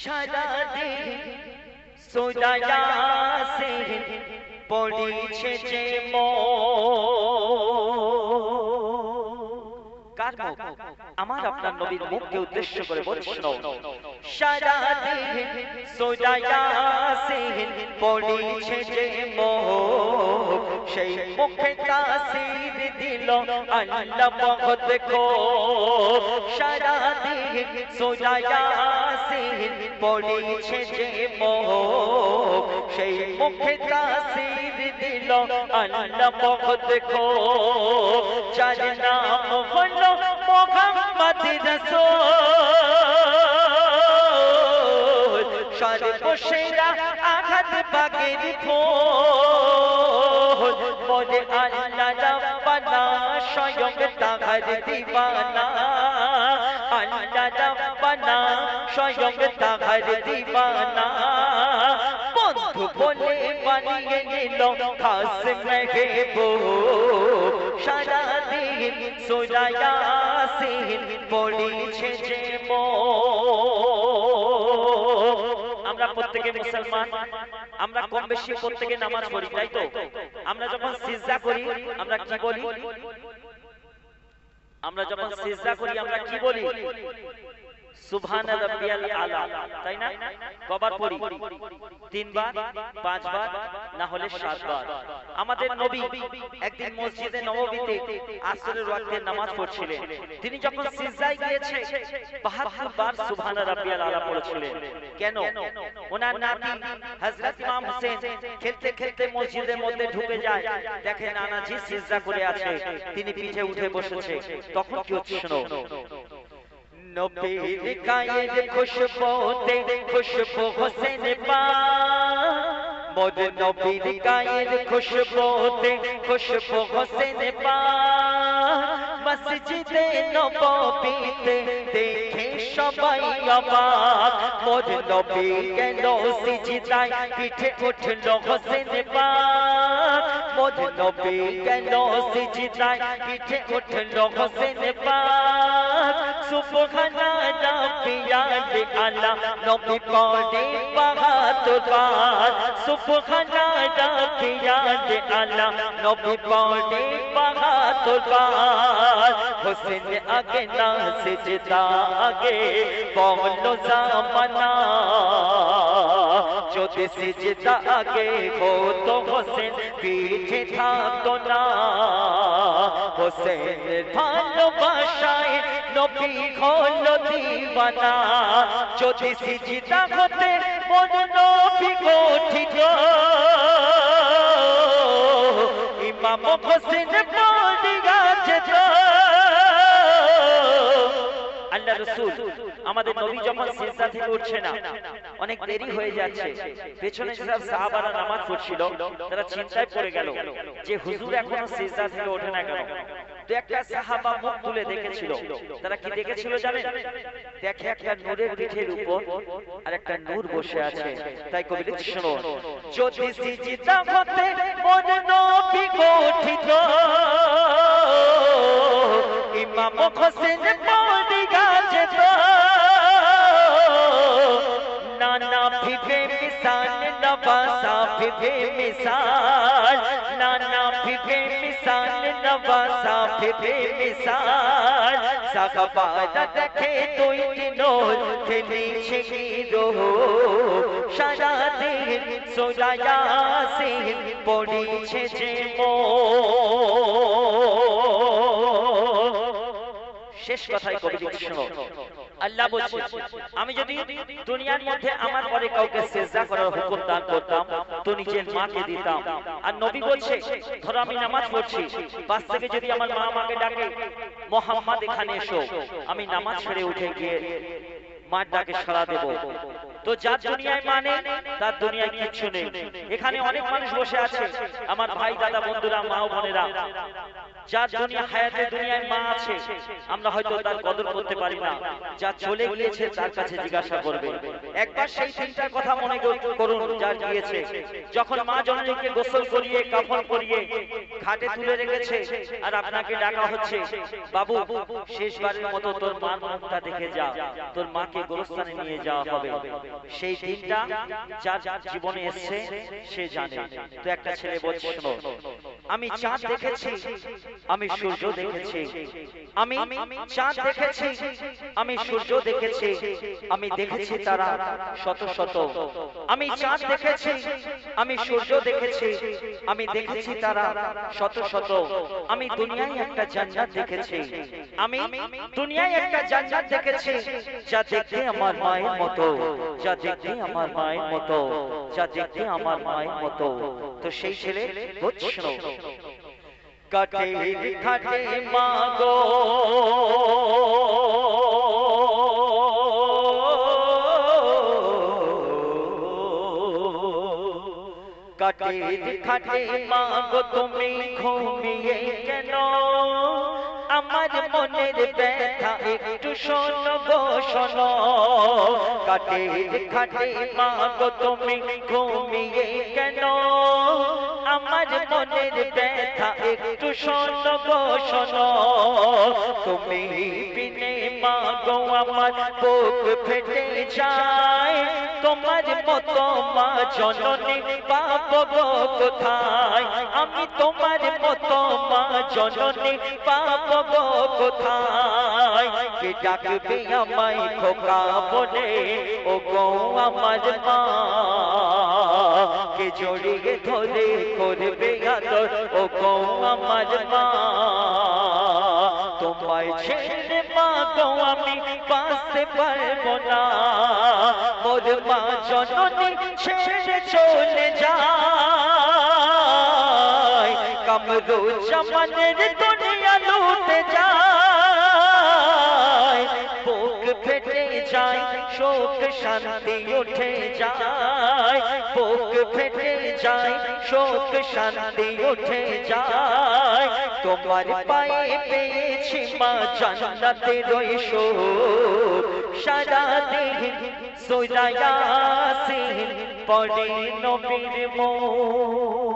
সারা দিন সূরা ইয়াসিন পড়িছে যে কার মুখ? আমার আপনার নবীর মুখকে উদ্দেশ্য করে বলছি সারা দিন সূরা ইয়াসিন পড়িছে যে সেই মুখে তাসির দিল আল্লাহ পাক দেখো সারা দিন সূরা ইয়াসিন পড়িছে যে সেই মুখে তাসির দিল আল্লাহ পাক দেখো যার নাম হলো মুহাম্মদ রাসূল সর্বসেরা আঘাত বাগের ফোল বলে আল্লাহ রাব্বানা স্বয়ং তাহার দিওয়ানা আল্লাহ রাব্বানা স্বয়ং তাহার দিওয়ানা বন্ধু বলে বানিয়ে নিল খাস মেহবুব সারা দিন সূরা ইয়াসিন পড়িছে যে আমরা প্রত্যেকে মুসলমান, আমরা কম বেশি প্রত্যেকে নামাজ পড়ি, তাই তো? আমরা যখন সিজদা করি আমরা কি বলি? আমরা যখন সিজদা করি আমরা কি বলি? সুবহান রাব্বিয়াল আলা, তাই না? কবার পড়ি? 3 বার, 5 বার, না হলে 7 বার। আমাদের নবী একদিন মসজিদে নববীতে আসরের ওয়াক্তে নামাজ পড়ছিলেন। তিনি যখন সিজদায় গিয়েছে 72 বার সুবহান রাব্বিয়াল আলা পড়ছিলেন। কেন? ওনার নাতি হযরত ইমাম হোসেন খেলতে খেলতে মসজিদের মধ্যে ঢুকে যায়, দেখে নানাজি সিজদা করে আছে, তিনি পিঠে উঠে বসেছে। তখন কি হচ্ছে শোনো, নবীর গায়ের খুশবুতে খুশবু হোসেন পাক মোর নবীর গায়ের খুশবুতে খুশবু হোসেন পাক মসজিদে নববীতে দেখে সবাই অবাক মোর নবী গেল সিজদায় পিঠে উঠল হোসেন পাক মোর নবী গেল সিজদায় পিঠে উঠল হোসেন পাক সুবহানা রাব্বিয়াল আলা নবী পড়ে 72 বার সুবহানা রাব্বিয়াল আলা নবী পড়ে 72 বার হোসেন আগে না সিজদা আগে বলো জামানা যদি সিজদা আগে হতো হোসেন পিঠে থাকতো না হোসেন ভালোবাসায় নবী হলো দিওয়ানা যদি সিজদা হতে মোর নবী গঠিত ইমাম হোসেন পড়িয়া যেত আল্লাহ রাসূল আমাদের নবী যখন সিজদা থেকে উঠছে না, অনেক দেরি হয়ে যাচ্ছে, পেছনে যেসব সাহাবারা নামাজ পড়ছিল তারা চিন্তায় পড়ে গেল যে হুজুর এখনো সিজদা থেকে ওঠে না কেন। তো একটা সাহাবা মুখ তুলে দেখেছিল, তারা কি দেখেছিল জানেন? দেখে একটা নূরের পিঠের উপর আর একটা নূর বসে আছে। তাই কবি লিখছে শোনো, যদি সিজদা হতে মোর নবী গঠিত ইমাম হোসেন পড়িয়া যেত নানা ভিভে মিসাল নবাসা ভিভে মিসাল নানা ভিভে মিসাল নবাসা ভিভে মিসাল সাহাবারা দেখে দুই নূর খেলিছে গিরো সারা দিন সূরা ইয়াসিন পড়িছে যে শেষ কথাই কবি লিখছেন আল্লাহ বলছে আমি যদি দুনিয়ার মধ্যে আমার পরে কাউকে সিজদা করার হুকুম দান করতাম তো নিজের মাকে দিতাম। আর নবী বলছে ধরো আমি নামাজ পড়ছি, পাশ থেকে যদি আমার মা আমাকে ডাকে মুহাম্মদ এখানে এসো, আমি নামাজ ছেড়ে উঠে গিয়ে মার ডাকে সাড়া দেব। তো যার দুনিয়ায় মানে তার দুনিয়ায় কিচ্ছু নেই। এখানে অনেক মানুষ বসে আছে আমার ভাই দাদা বন্ধুরা মা ও বোনেরা, যার দুনিয়া হায়াতে দুনিয়ায় মা আছে আমরা হয়তো তার কদর করতে পারি না, যা চলে গিয়েছে তার কাছে জিজ্ঞাসা করবে। একবার সেই দিনটার কথা মনে করুন যার গিয়েছে, যখন মা জননীকে গোসল করিয়ে কাফন করিয়ে ঘাটে তুলে রেখেছে আর আপনাকে ডাকা হচ্ছে, বাবু শেষবারের মতো তোর মার মুখটা দেখে যা, তোর মাকে গোরস্থানে নিয়ে যাওয়া হবে। সেই দিনটা যার জীবনে এসেছে সে জানে। তো একটা ছেলে বলছে, শোনো, আমি চাঁদ দেখেছি, আমি সূর্য দেখেছি, আমি চাঁদ দেখেছি, আমি সূর্য দেখেছি, আমি দেখেছি তারা শত শত, আমি চাঁদ দেখেছি, আমি সূর্য দেখেছি, আমি দেখেছি তারা শত শত, আমি দুনিয়ায় একটা জান্নাত দেখেছি, আমি দুনিয়ায় একটা জান্নাত দেখেছি যা দেখতে আমার মায়ের মতো, যা দেখতে আমার মায়ের মতো, যা দেখতে আমার মায়ের মতো। তো সেই ছেলে বুঝছো, কাটে ঘাটে মা গো কাটে ঘাটে মা গো তুমি ঘুমিয়ে কেন, আমার মনের ব্যথা একটু শোনো গো শোনো, কাটে ঘাটে মা গো তুমি ঘুমিয়ে কেন, আমার মনের ব্যথা একটু শোনো গো শোনো, তুমি বিনে মা গো আমার বুক ফেটে যায়, তোমার মতো মা জননী পাবো গো কোথায়, আমি তোমার মতো মা জননী পাবো গো কোথায়, কে ডাকবে আমায় খোকা বলে ও গো আমার মা, কে জড়িয়ে ধরে করবে আদর ও গো আমার মা, তোমায় ছেড়ে মা গো আমি বাঁচতে পারবো না, মোর মা জননী ছেড়ে চলে যায়, কামরু জামানের দুনিয়া লুটে যায়, বুক ফেটে যায় শোক শান্তি উঠে যায়, বুক ফেটে যায় শোক শান্তি উঠে যায়, তোমার পায়ে পেয়েছি মা জান্নাতের ওই সুখ, সারা দিন সূরা ইয়াসিন পড়ে নবীর মুখ।